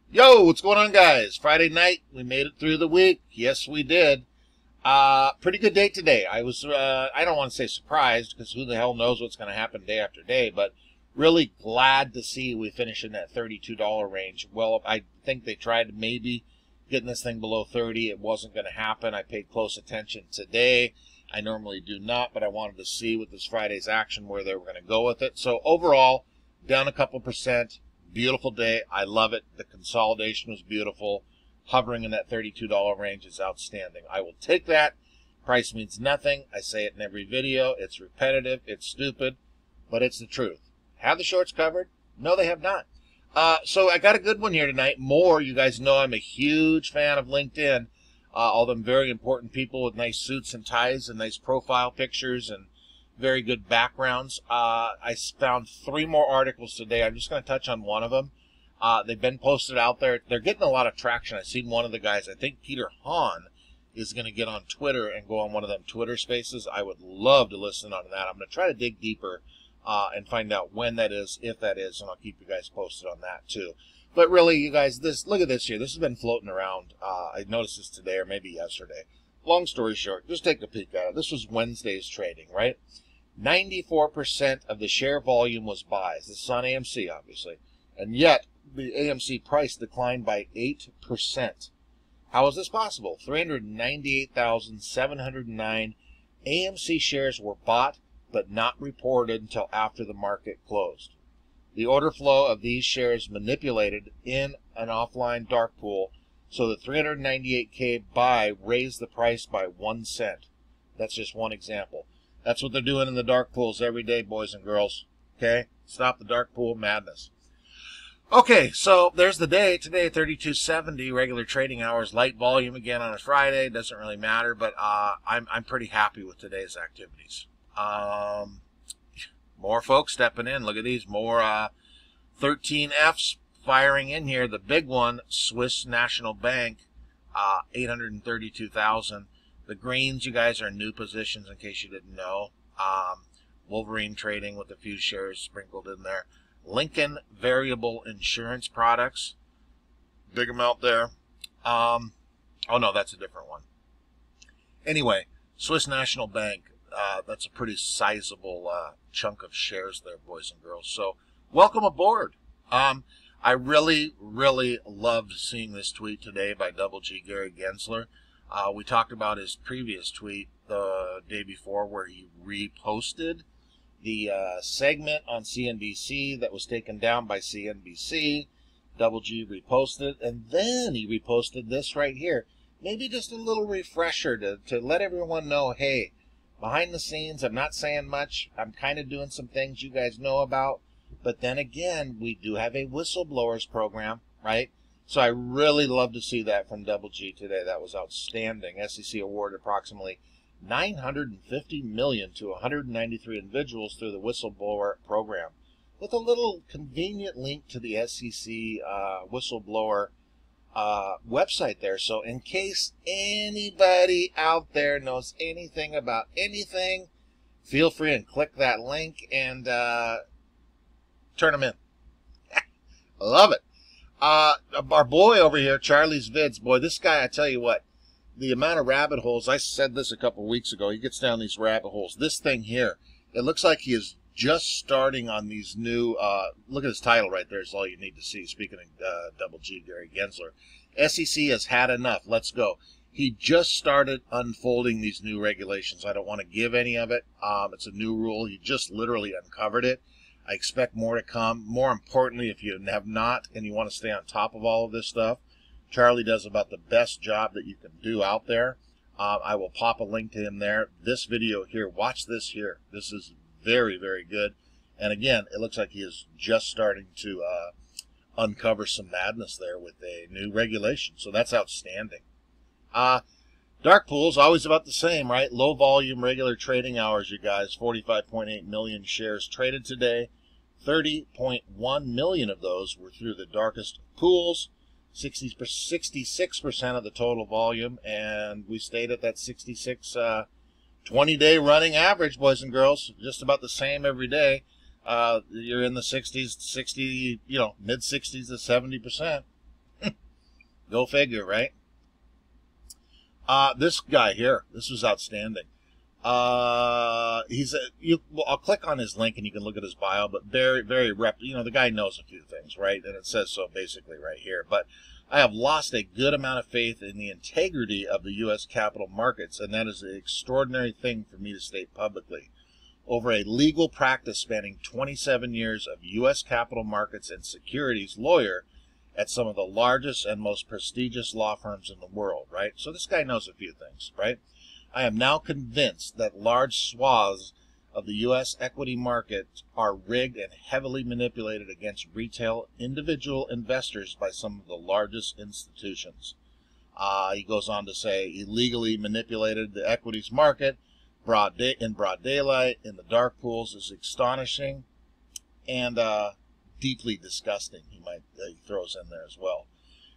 Yo, what's going on, guys? Friday night, we made it through the week. Yes, we did. Pretty good day today. I was, I don't want to say surprised, because who the hell knows what's going to happen day after day, but really glad to see we finish in that $32 range. Well, I think they tried maybe getting this thing below 30. It wasn't going to happen. I paid close attention today. I normally do not, but I wanted to see with this Friday's action where they were going to go with it. So overall, down a couple percent. Beautiful day. I love it. The consolidation was beautiful. Hovering in that $32 range is outstanding. I will take that. Price means nothing. I say it in every video. It's repetitive. It's stupid, but it's the truth. Have the shorts covered? No, they have not. So I got a good one here tonight. More, you guys know I'm a huge fan of LinkedIn. All them very important people with nice suits and ties and nice profile pictures and very good backgrounds. I found 3 more articles today. I'm just going to touch on one of them. They've been posted out there. They're getting a lot of traction. I've seen one of the guys, I think Peter Hahn, is going to get on Twitter and go on one of them Twitter spaces. I would love to listen on that. I'm going to try to dig deeper and find out when that is, if that is, and I'll keep you guys posted on that too. But really, you guys, look at this here. This has been floating around. I noticed this today or maybe yesterday. Long story short, just take a peek at it. This was Wednesday's trading, right? 94% of the share volume was buys. This is on AMC, obviously. And yet, the AMC price declined by 8%. How is this possible? 398,709 AMC shares were bought, but not reported until after the market closed. The order flow of these shares manipulated in an offline dark pool, so the 398K buy raised the price by 1 cent. That's just one example. That's what they're doing in the dark pools every day, boys and girls. Okay? Stop the dark pool madness. Okay, so there's the day. Today, 32.70, regular trading hours, light volume again on a Friday. Doesn't really matter, but I'm pretty happy with today's activities. More folks stepping in. Look at these. More 13Fs firing in here. The big one, Swiss National Bank, 832,000. The greens, you guys, are new positions in case you didn't know. Wolverine trading with a few shares sprinkled in there. Lincoln Variable Insurance Products. Big amount there. Oh, no, that's a different one. Anyway, Swiss National Bank, that's a pretty sizable chunk of shares there, boys and girls. So welcome aboard. I really, really loved seeing this tweet today by Double G Gary Gensler. We talked about his previous tweet the day before where he reposted the segment on CNBC that was taken down by CNBC. Double G reposted, and then he reposted this right here. Maybe just a little refresher to let everyone know, hey, behind the scenes, I'm not saying much. I'm kind of doing some things you guys know about. But then again, we do have a whistleblowers program, right? So I really love to see that from Double G today. That was outstanding. SEC awarded approximately $950 million to 193 individuals through the whistleblower program, with a little convenient link to the SEC whistleblower website there. So in case anybody out there knows anything about anything, feel free and click that link and turn them in. I love it. Our boy over here, Charlie's Vids, boy, this guy, I tell you what, the amount of rabbit holes, I said this a couple of weeks ago, he gets down these rabbit holes. This thing here, it looks like he is just starting on these new, look at his title right there is all you need to see. Speaking of Double G, Gary Gensler. SEC has had enough. Let's go. He just started unfolding these new regulations. I don't want to give any of it. It's a new rule. He just literally uncovered it. I expect more to come. More importantly, if you have not and you want to stay on top of all of this stuff, Charlie does about the best job that you can do out there. I will pop a link to him there. This video here, watch this here. This is very, very good. And again, it looks like he is just starting to uncover some madness there with a new regulation. So that's outstanding. Dark pools, always about the same, right? Low volume, regular trading hours, you guys. 45.8 million shares traded today. 30.1 million of those were through the darkest pools. 66% of the total volume, and we stayed at that 66 20-day running average, boys and girls. Just about the same every day. You're in the 60s, 60, mid 60s to 70%. Go figure, right? This guy here, this was outstanding. I'll click on his link and you can look at his bio, but very, very the guy knows a few things, right? And it says so basically right here. But I have lost a good amount of faith in the integrity of the U.S. capital markets, and that is an extraordinary thing for me to state publicly. Over a legal practice spanning 27 years of U.S. capital markets and securities lawyer at some of the largest and most prestigious law firms in the world, right? So this guy knows a few things, right? I am now convinced that large swaths of the U.S. equity market are rigged and heavily manipulated against retail individual investors by some of the largest institutions. He goes on to say, illegally manipulated the equities market in broad daylight, in the dark pools, is astonishing and deeply disgusting, he throws in there as well.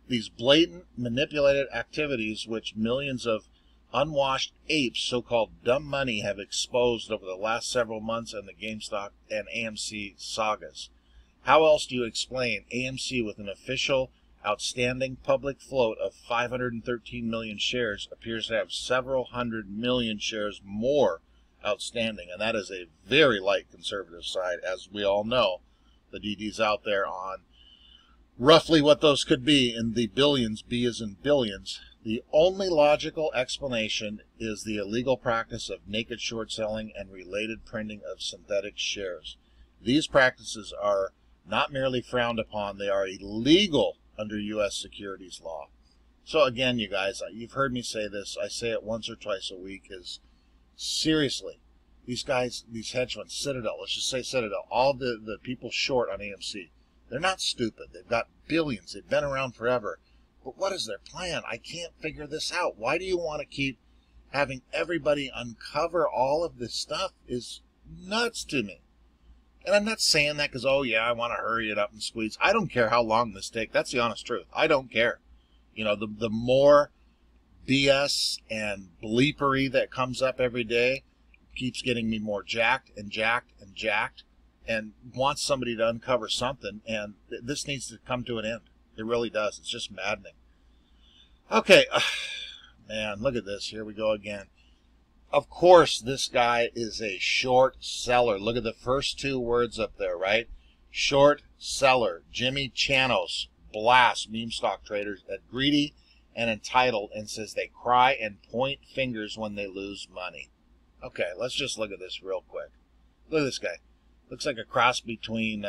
These blatant manipulated activities which millions of unwashed apes, so-called dumb money, have exposed over the last several months in the GameStop and AMC sagas. How else do you explain AMC, with an official outstanding public float of 513 million shares, appears to have several hundred million shares more outstanding? And that is a very light conservative side, as we all know. The DD's out there on roughly what those could be in the billions, B as in billions. The only logical explanation is the illegal practice of naked short selling and related printing of synthetic shares. These practices are not merely frowned upon, they are illegal under U.S. securities law. So again, you guys, you've heard me say this. I say it once or twice a week, is seriously, these guys, these hedge funds, Citadel, let's just say Citadel, all the people short on AMC, they're not stupid. They've got billions. They've been around forever. But what is their plan? I can't figure this out. Why do you want to keep having everybody uncover all of this stuff? Is nuts to me. And I'm not saying that because, oh yeah, I want to hurry it up and squeeze. I don't care how long this takes. That's the honest truth. I don't care. You know, the more BS and bleepery that comes up every day keeps getting me more jacked and jacked and jacked, and wants somebody to uncover something, and this needs to come to an end. It really does. It's just maddening. Okay, man, look at this. Here we go again. Of course, this guy is a short seller. Look at the first two words up there, right? Short seller. Jimmy Chanos blasts meme stock traders at greedy and entitled, and says they cry and point fingers when they lose money. Okay, let's just look at this real quick. Look at this guy. Looks like a cross between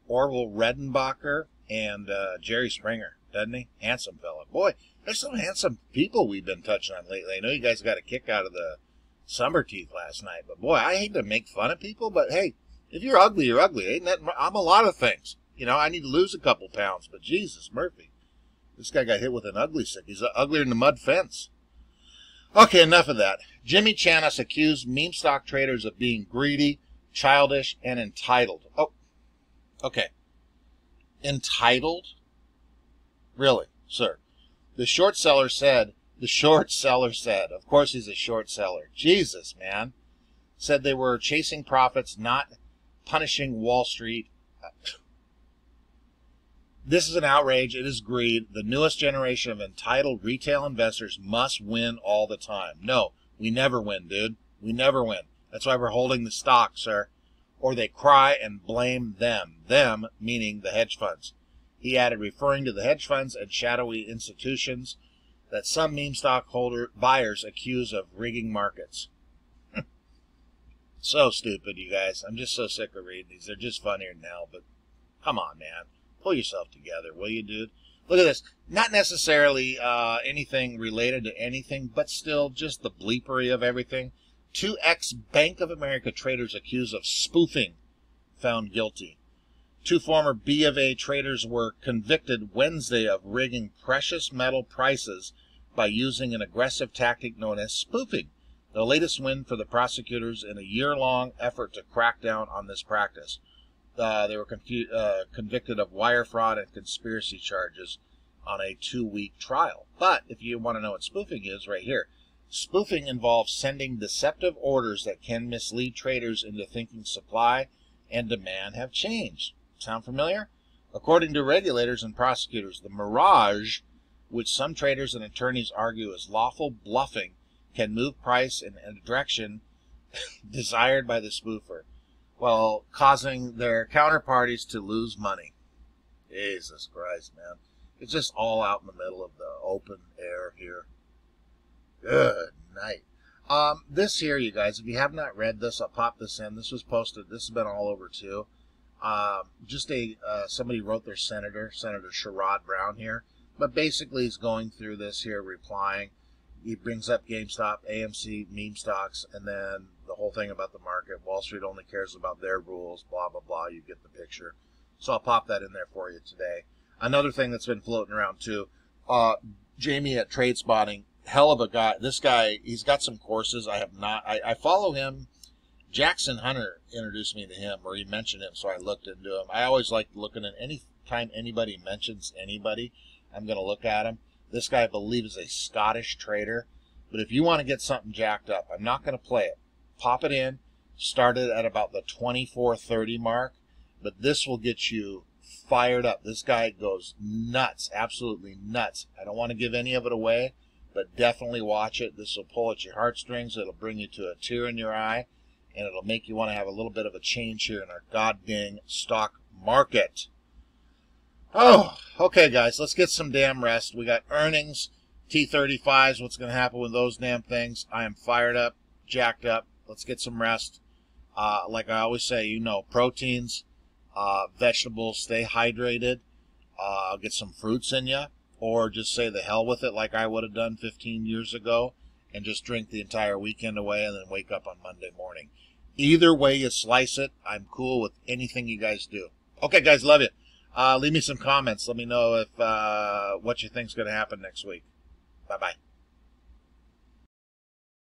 Orville Redenbacher and Jerry Springer, doesn't he? Handsome fella. Boy, there's some handsome people we've been touching on lately. I know you guys got a kick out of the summer teeth last night, but boy, I hate to make fun of people, but hey, if you're ugly, you're ugly. Ain't that? I'm a lot of things. You know, I need to lose a couple pounds, but Jesus, Murphy. This guy got hit with an ugly stick. He's uglier than the mud fence. Okay, enough of that. Jimmy Chanos accused meme stock traders of being greedy, childish, and entitled. Oh, okay. Entitled? Really, sir? The short seller said, of course he's a short seller. Jesus, man. Said they were chasing profits, not punishing Wall Street. This is an outrage. It is greed. The newest generation of entitled retail investors must win all the time. No, we never win, dude. We never win. That's why we're holding the stock, sir. Or they cry and blame them. Them meaning the hedge funds. He added, referring to the hedge funds and shadowy institutions that some meme stock buyers accuse of rigging markets. So stupid, you guys. I'm just so sick of reading these. They're just funnier now, but come on, man. Pull yourself together, will you, dude? Look at this. Not necessarily anything related to anything, but still just the bleepery of everything. 2 ex-Bank of America traders accused of spoofing found guilty. 2 former B of A traders were convicted Wednesday of rigging precious metal prices by using an aggressive tactic known as spoofing. The latest win for the prosecutors in a year-long effort to crack down on this practice. They were convicted of wire fraud and conspiracy charges on a 2-week trial. But if you want to know what spoofing is, right here. Spoofing involves sending deceptive orders that can mislead traders into thinking supply and demand have changed. Sound familiar? According to regulators and prosecutors, the mirage which some traders and attorneys argue is lawful bluffing, can move price in a direction desired by the spoofer, while causing their counterparties to lose money. Jesus Christ, man. It's just all out in the middle of the open air here. Good night. This here, you guys, if you have not read this, I'll pop this in. This was posted. This has been all over, too. Somebody wrote their Senator Sherrod Brown here. But basically, he's going through this here, replying. He brings up GameStop, AMC, meme stocks, and then the whole thing about the market. Wall Street only cares about their rules, blah, blah, blah. You get the picture. So I'll pop that in there for you today. Another thing that's been floating around, too. Jamie at Trade Spotting, hell of a guy. This guy, he's got some courses. I follow him. Jackson Hunter introduced me to him, or he mentioned him, so I looked into him. I always like looking at any time anybody mentions anybody, I'm going to look at him. This guy, I believe, is a Scottish trader. But if you want to get something jacked up, I'm not going to play it. Pop it in. Start it at about the 24.30 mark. But this will get you fired up. This guy goes nuts, absolutely nuts. I don't want to give any of it away, but definitely watch it. This will pull at your heartstrings. It'll bring you to a tear in your eye, and it'll make you want to have a little bit of a change here in our god-dang stock market. Oh, okay, guys, let's get some damn rest. We got earnings, T35s, what's going to happen with those damn things. I am fired up, jacked up. Let's get some rest. Like I always say, you know, proteins, vegetables, stay hydrated, get some fruits in you, or just say the hell with it like I would have done 15 years ago and just drink the entire weekend away and then wake up on Monday morning. Either way you slice it, I'm cool with anything you guys do. Okay, guys, love you. Leave me some comments. Let me know if what you think's going to happen next week. Bye-bye.